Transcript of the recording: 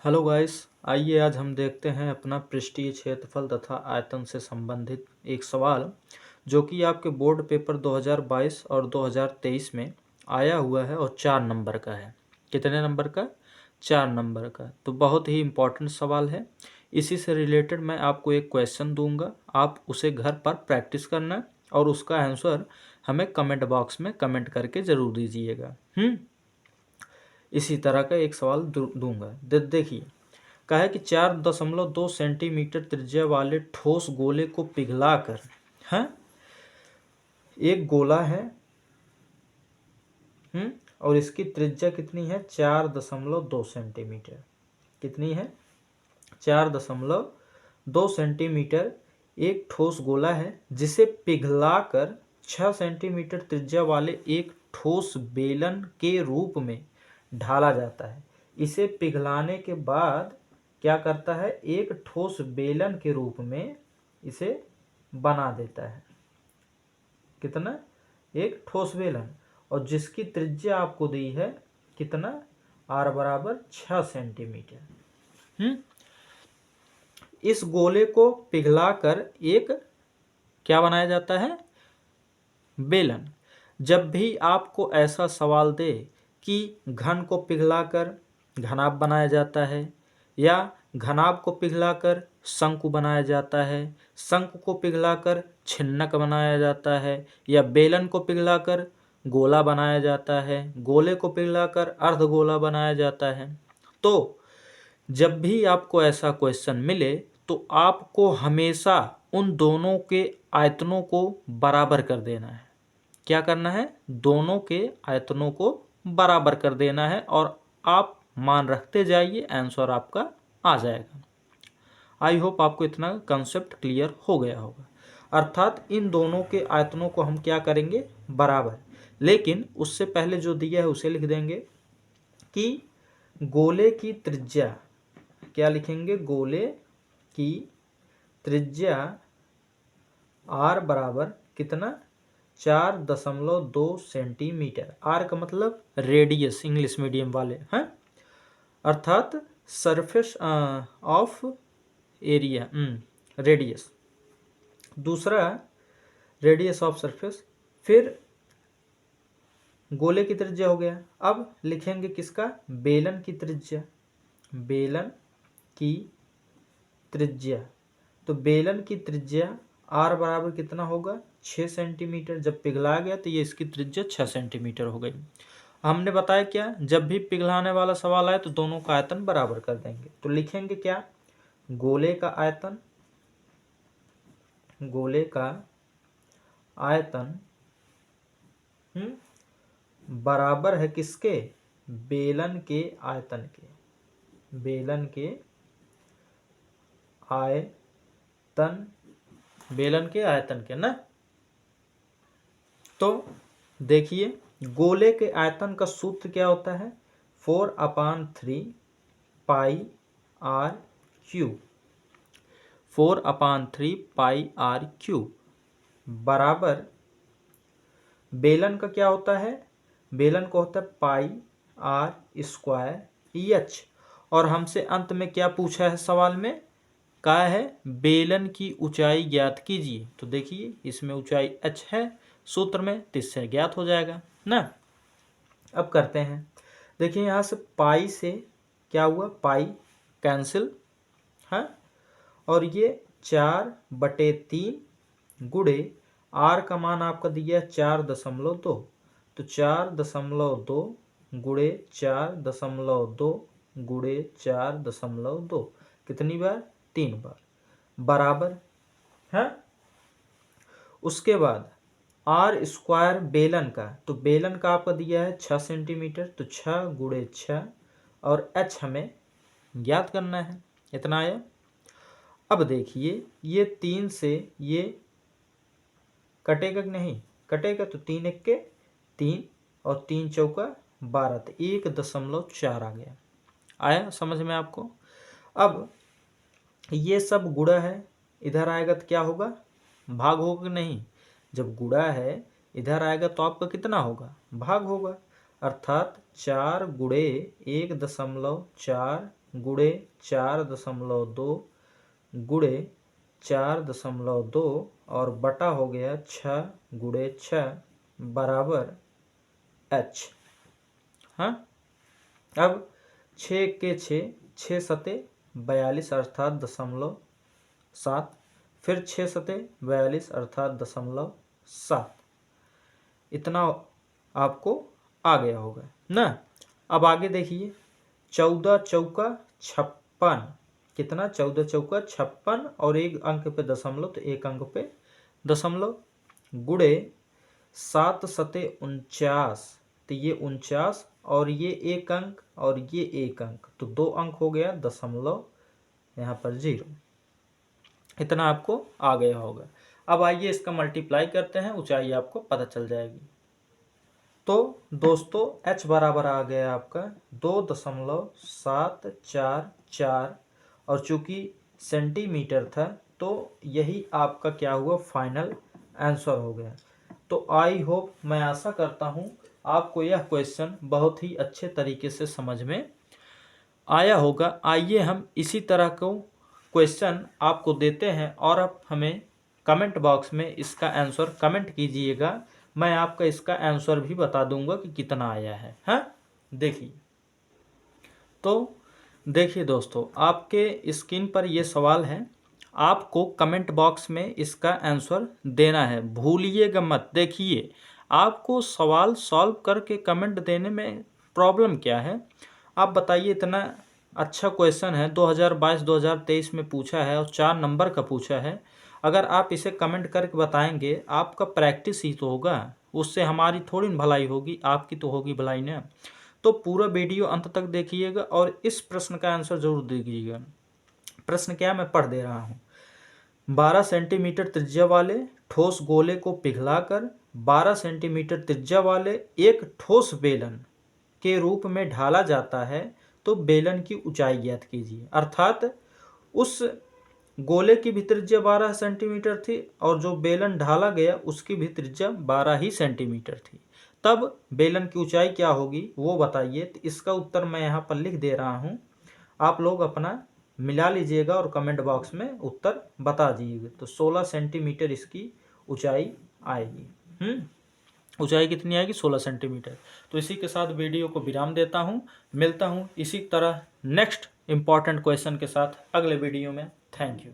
Hello guys, आइए आज हम देखते हैं अपना पृष्ठीय क्षेत्रफल तथा आयतन से संबंधित एक सवाल जो कि आपके बोर्ड पेपर 2022 और 2023 में आया हुआ है और 4 नंबर का है। कितने नंबर का? 4 नंबर का। तो बहुत ही इम्पोर्टेंट सवाल है। इसी से रिलेटेड मैं आपको एक क्वेश्चन दूंगा, आप उसे घर पर प्रैक्टिस करना और उसका आंसर हमें कमेंट बॉक्स में कमेंट करके ज़रूर दीजिएगा। इसी तरह का एक सवाल दूंगा। देखिए, कहा है कि 4.2 सेंटीमीटर त्रिज्या वाले ठोस गोले को पिघलाकर, हैं, एक गोला है, और इसकी त्रिज्या कितनी है? 4.2 सेंटीमीटर। कितनी है? 4.2 सेंटीमीटर एक ठोस गोला है जिसे पिघलाकर 6 सेंटीमीटर त्रिज्या वाले एक ठोस बेलन के रूप में ढाला जाता है। इसे पिघलाने के बाद क्या करता है? एक ठोस बेलन के रूप में इसे बना देता है। कितना? एक ठोस बेलन, और जिसकी त्रिज्या आपको दी है कितना? r बराबर 6 सेंटीमीटर। इस गोले को पिघलाकर एक क्या बनाया जाता है? बेलन। जब भी आपको ऐसा सवाल दे कि घन को पिघलाकर घनाभ बनाया जाता है या घनाभ को पिघलाकर शंकु बनाया जाता है, शंकु को पिघलाकर छिन्नक बनाया जाता है या बेलन को पिघलाकर गोला बनाया जाता है, गोले को पिघलाकर अर्धगोला बनाया जाता है, तो जब भी आपको ऐसा क्वेश्चन मिले तो आपको हमेशा उन दोनों के आयतनों को बराबर कर देना है। क्या करना है? दोनों के आयतनों को बराबर कर देना है और आप मान रखते जाइए, आंसर आपका आ जाएगा। आई होप आपको इतना कंसेप्ट क्लियर हो गया होगा। अर्थात इन दोनों के आयतनों को हम क्या करेंगे? बराबर। लेकिन उससे पहले जो दिया है उसे लिख देंगे कि गोले की त्रिज्या, क्या लिखेंगे? गोले की त्रिज्या r बराबर कितना? 4.2 सेंटीमीटर। r का मतलब रेडियस, इंग्लिश मीडियम वाले हैं, अर्थात सरफेस ऑफ एरिया, रेडियस। दूसरा रेडियस ऑफ सरफेस, फिर गोले की त्रिज्या हो गया। अब लिखेंगे किसका? बेलन की त्रिज्या। बेलन की त्रिज्या, तो बेलन की त्रिज्या r बराबर कितना होगा? 6 सेंटीमीटर। जब पिघला गया तो ये इसकी त्रिज्या 6 सेंटीमीटर हो गई। हमने बताया क्या? जब भी पिघलाने वाला सवाल आए तो दोनों का आयतन बराबर कर देंगे। तो लिखेंगे क्या? गोले का आयतन, गोले का आयतन बराबर है किसके? बेलन के आयतन के। बेलन के आयतन, बेलन के आयतन के ना। तो देखिए, गोले के आयतन का सूत्र क्या होता है? 4/3 पाई r क्यूब। 4/3 पाई r क्यूब बराबर बेलन का क्या होता है? बेलन का होता है पाई r स्क्वायर एच। और हमसे अंत में क्या पूछा है सवाल में? कहा है बेलन की ऊंचाई ज्ञात कीजिए। तो देखिए, इसमें ऊंचाई h है सूत्र में, तो इससे ज्ञात हो जाएगा ना। अब करते हैं। देखिए, यहाँ से पाई से क्या हुआ? पाई कैंसिल है, और ये 4/3 गुणे r का मान आपका दिया 4.2, तो 4.2 गुणे 4.2 गुणे 4.2, कितनी बार? 3 बार, बराबर है। उसके बाद r स्क्वायर बेलन का, तो बेलन का आपका दिया है 6 सेंटीमीटर, तो 6 गुणे 6, और h हमें ज्ञात करना है। इतना आया। अब देखिए, ये 3 से ये कटेगा कि नहीं? कटेगा, तो 3 1 3 और 3 चौका 12, तो 1.4 आ गया। आया समझ में आपको? अब ये सब गुणा है, इधर आएगा तो क्या होगा? भाग होगा कि नहीं? जब गुणा है इधर आएगा तो आपका कितना होगा? भाग होगा। अर्थात 4 गुणे 1.4 गुणे 4.2 गुणे 4.2 और बटा हो गया 6 गुणे 6 बराबर h। हाँ, अब 6 के 6 सते 42 अर्थात 0.7, फिर 6 सते 42 अर्थात 0.7, इतना आपको आ गया होगा ना। अब आगे देखिए, 14 चौका 56, कितना 14 चौका 56 और एक अंक पे दशमलव, तो एक अंक पे दशमलव, गुणे 7 सते 49, तो ये 49 और ये एक अंक और ये एक अंक, तो 2 अंक हो गया दशमलव यहाँ पर 0, इतना आपको आ गया होगा। अब आइए इसका मल्टीप्लाई करते हैं, ऊंचाई आपको पता चल जाएगी। तो दोस्तों h बराबर आ गया आपका 2.744 और चूंकि सेंटीमीटर था तो यही आपका क्या हुआ, फाइनल आंसर हो गया। तो आई होप, मैं आशा करता हूँ आपको यह क्वेश्चन बहुत ही अच्छे तरीके से समझ में आया होगा। आइए हम इसी तरह को क्वेश्चन आपको देते हैं और आप हमें कमेंट बॉक्स में इसका आंसर कमेंट कीजिएगा, मैं आपका इसका आंसर भी बता दूंगा कि कितना आया है। हाँ, देखिए, तो देखिए दोस्तों, आपके स्क्रीन पर ये सवाल है, आपको कमेंट बॉक्स में इसका आंसर देना है, भूलिएगा मत। देखिए, आपको सवाल सॉल्व करके कमेंट देने में प्रॉब्लम क्या है, आप बताइए। इतना अच्छा क्वेश्चन है, 2022-2023 में पूछा है और 4 नंबर का पूछा है। अगर आप इसे कमेंट करके बताएंगे, आपका प्रैक्टिस ही तो होगा, उससे हमारी थोड़ी भलाई होगी, आपकी तो होगी भलाई ना। तो पूरा वीडियो अंत तक देखिएगा और इस प्रश्न का आंसर जरूर दीजिएगा। प्रश्न क्या मैं पढ़ दे रहा हूँ। 12 सेंटीमीटर त्रिज्या वाले ठोस गोले को पिघलाकर 12 सेंटीमीटर त्रिज्या वाले एक ठोस बेलन के रूप में ढाला जाता है, तो बेलन की ऊंचाई ज्ञात कीजिए। अर्थात उस गोले की भी त्रिज्या 12 सेंटीमीटर थी और जो बेलन ढाला गया उसकी भी त्रिज्या 12 ही सेंटीमीटर थी, तब बेलन की ऊंचाई क्या होगी वो बताइए। तो इसका उत्तर मैं यहाँ पर लिख दे रहा हूँ, आप लोग अपना मिला लीजिएगा और कमेंट बॉक्स में उत्तर बता दीजिएगा। तो 16 सेंटीमीटर इसकी ऊंचाई आएगी। ऊंचाई कितनी आएगी, 16 सेंटीमीटर। तो इसी के साथ वीडियो को विराम देता हूँ, मिलता हूँ इसी तरह नेक्स्ट इंपॉर्टेंट क्वेश्चन के साथ अगले वीडियो में। Thank you.